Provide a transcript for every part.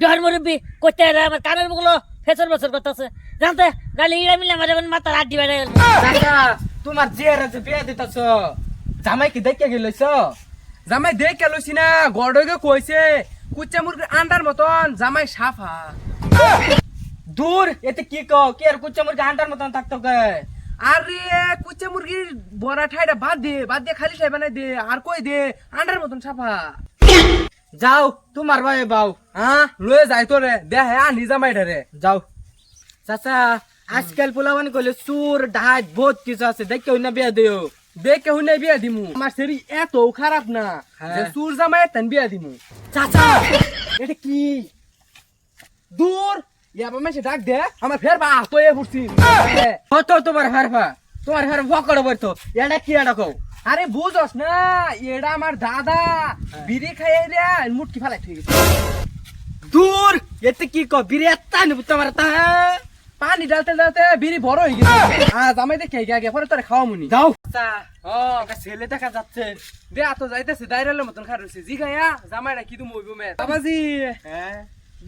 জহর মুরব্বী করতে আমার কানের মুখগুলো ফেসর বছর করতেছে জানতে গালি ইড়া মিলে আমার এখন মাথার আড্ডি বেড়ে গেল। চাচা তোমার জিয়ারে যে বিয়া দিতেছ জামাই কি দেখে গেলছ? জামাই দেখে লইছি না, গড়কে কইছে কুচ্চা মুরগির আন্ডার মতন জামাই সাফা। দূর এতে কি কও কি আর কুচ্চা মুরগি আন্টার মতন থাকতো কে? আরে কুচ্চা মুরগির বড়া ঠাইটা বাদ দে খালি ঠাই বানাই দে আর কই দে আন্ডার মতন সাফা। যাও তোমার ভাই বাউ হ্যাঁ লয়ে যাই তো রে দেহে আনি জামাইটা রে। যাও। চাচা আজকাল পোলাবান কইলে চুর ডাহাত বহুত কিছু আছে দেখে না বিয়া দিও। দেখে হুনে বিয়া দিমু, আমার শরীর এত খারাপ না যে চুর জামাই তেন বিয়া দিমু। চাচা এটা কি দূর ইয়াবা মেসে ডাক দে আমার ফের বা তো এ ফুরছি। কত তোমার হারফা তোমার হার ফকড় বইতো এটা কি এটা কও? আরে বুঝস না এটা আমার দাদা বিড়ি খাইয়ে রে মুটকি ফেলাই ঠিক আছে। দূর এতে কি কও বিরে এত্তা নিব তোমার তা পানি ডালতে ডালতে বিড়ি বড় হয়ে গেছে। জামাই দেখে আগে পরে তোরে খাওয়া মুনি যাও। চাচা একটা ছেলে দেখা যাচ্ছে। দে আতো যাইতেছে দাইরালের মতন খার হইছে জি গায়া জামাইরা কি তুমি হইব মে বাবাজি হ্যাঁ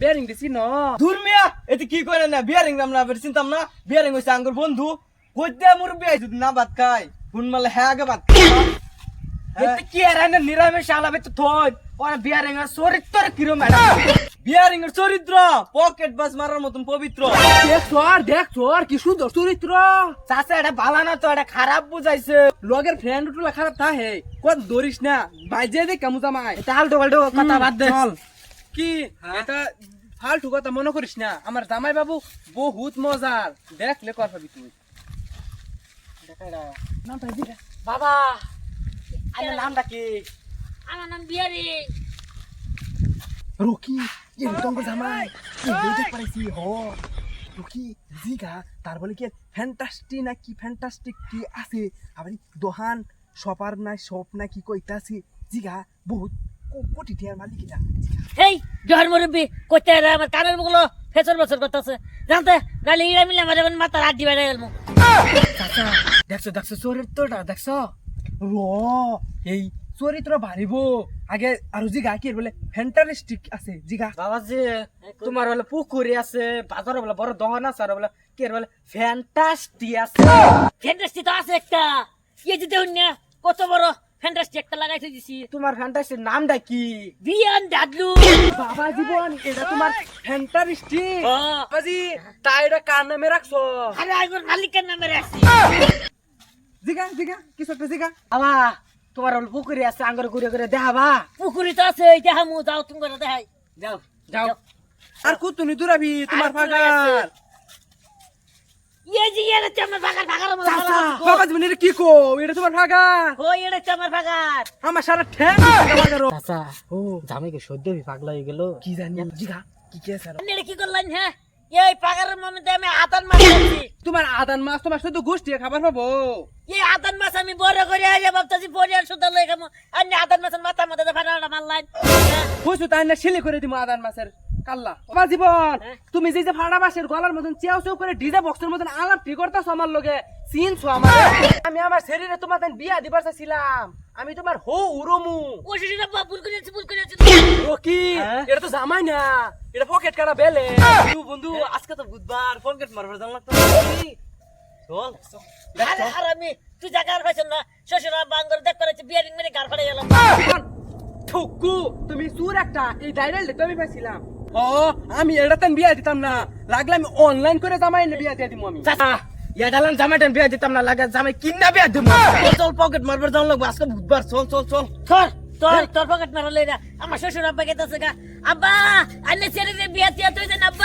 বেরিং দিছি ন দূর মিয়া এতে কি করে না বিয়ারিং নাম না বের চিন্তাম না বিয়ারিং হইছে আঙ্গুর বন্ধু কইতে মুরব্বি আইছ না ভাত খাই কোন মালে হ্যাঁ আগে ভাত খাই এতে কি আর না নিরামিষ আলাবে তো থই ওরা বিয়ারিং এর চরিত্র কিরম ম্যাডাম বিয়ারিং এর চরিত্র পকেট বাস মারার মতন পবিত্র। দেখ তোর কি সুন্দর চরিত্র। চাচা এটা ভালো না তো এটা খারাপ বুঝাইছে। লগের ফ্রেন্ড টুলা খারাপ তা হে কোন দরিস না বাইজে দে কেমন জামাই এটা আলটু পাল্টু কথা বাদ দে। চল কি এটা ফালতু কথা মনে করিস না, আমার জামাই বাবু বহুত মজার দেখলে কর পাবি তুই। নামটা কি রে? বাবা আমার নামটা কি? আমার নাম বিয়ারি। রকি ये तो জামাই এই দেখ পাইছি হ রকি জিগা তার বলে কি ফ্যান্টাস্টিক না কি ফ্যান্টাস্টিক কি আছে আবার দোহান সপার না সপ না কি কইতাছি জিগা বহুত কোটি টিয়ার মালিক এটা। এই জহর মুরব্বী করতে আমার কানের মুখগুলো ফেসর বছর করতেছে জানতে গালি ইড়া মিলে আমার এখন মাথার আড্ডি বেড়ে গেল। চাচা দেখছো চরিত্রটা দেখছো? র এই চরিত্র বাড়িব আগে আর জিগা কি বলে ফ্যান্টাস্টিক আছে জিগা বাবাজি তোমার বলে পুকুরি আছে বাজারে বলে বড় দহন আছে আর বলে কি বলে ফ্যান্টাস্টি আছে। ফ্যান্টাস্টি তো আছে একটা ইয়ে যদি না কত বড় ফ্যান্টাস্টি একটা লাগাইতে দিছি তোমার ফ্যান্টাস্টির নামটা কি? বিয়ান ডাডলু। বাবা জীবন এটা তোমার ফ্যান্টাস্টিক ও বাবাজি তাই এটা কার নামে রাখছো? আরে আগর মালিকের নামে রাখছি। জিগা জিগা কিছু একটা জিগা বাবা তোমার বলে পুকুরি আছে আঙ্গুর ঘুরে ঘুরে দেখাবা। পুকুরি তো আছে এই দেখামু যাও তুমি করে দেখাই যাও যাও আর কুতুনি দূরাবি তোমার আর দূরে ফাগার ইয়ে জি ইয়ে হচ্ছে আমার ফাগার ফাগার বাবা জীবন এটা কি কো এটা তোমার ফাগার ও এটা হচ্ছে আমার ফাগার। আমার সারা ঠ্যাং ফাগারো চাচা ও জামাইকে সদ্য পাগলা হয়ে গেল। কি জানি জিগা কি কে স্যার আপনি এটা কি করলেন হ্যাঁ এই ফাগারের মধ্যে আমি আতান মাছ আনছি। তোমার আদান মাছ তোমার শুধু গোষ্ঠী খাবার পাবো। এই আতান মাছ আমি বড় করে আইলে ভাবতেছি পরিয়ার সুন্দর লই খামু আপনি আতান মাছের মাথার মধ্যে ফাটাটা মারলেন। বুঝছো তাই না শিলি করে দিমু আদান মাছের কাল্লা বাবা জীবন হ্যাঁ? তুমি যে যে ফাড়া মাছের গলার মতন চেয়াও চেয়াও করে ডিজে বক্সের মতন আলাপ ঠিক করতেছো আমার লগে চিনছো আমার আমি আমার শরীরে তোমার বিয়া দিবার চাইছিলাম আমি তোমার হো উরমু ও সেটা ভুল করেছি রকি হ্যাঁ? এটা তো জামাই না এটা পকেট কাটা বেলে বন্ধু আজকে তো বুধবার পকেট মারবার জানলা তো চল আরে হারামি তুই জায়গার পাইছ না শ্বশুর বাঙ্গর দেখ করেছে বিয়ারিং মেরে গার ফাড়ে গেলাম। ঠুকু তুমি সুর একটা এই ডাইরেল তো আমি পাইছিলাম ও আমি এটাতে বিয়া দিতাম না লাগলে আমি অনলাইন করে জামাই বিয়া দিয়ে দিমু আমি চাচা ইয়া ডালান জামাইটান বিয়া দিতাম না লাগা জামাই কিন্না বিয়া দিম। চল পকেট মারবার জানলা আজকে বুধবার চল চল চল তোর তোর তোর পকেট মারলে না আমার শ্বশুর আব্বা গেতেছে গা আব্বা আন্নে ছেড়ে বিয়া তিয়া তুই দেন আব্বা।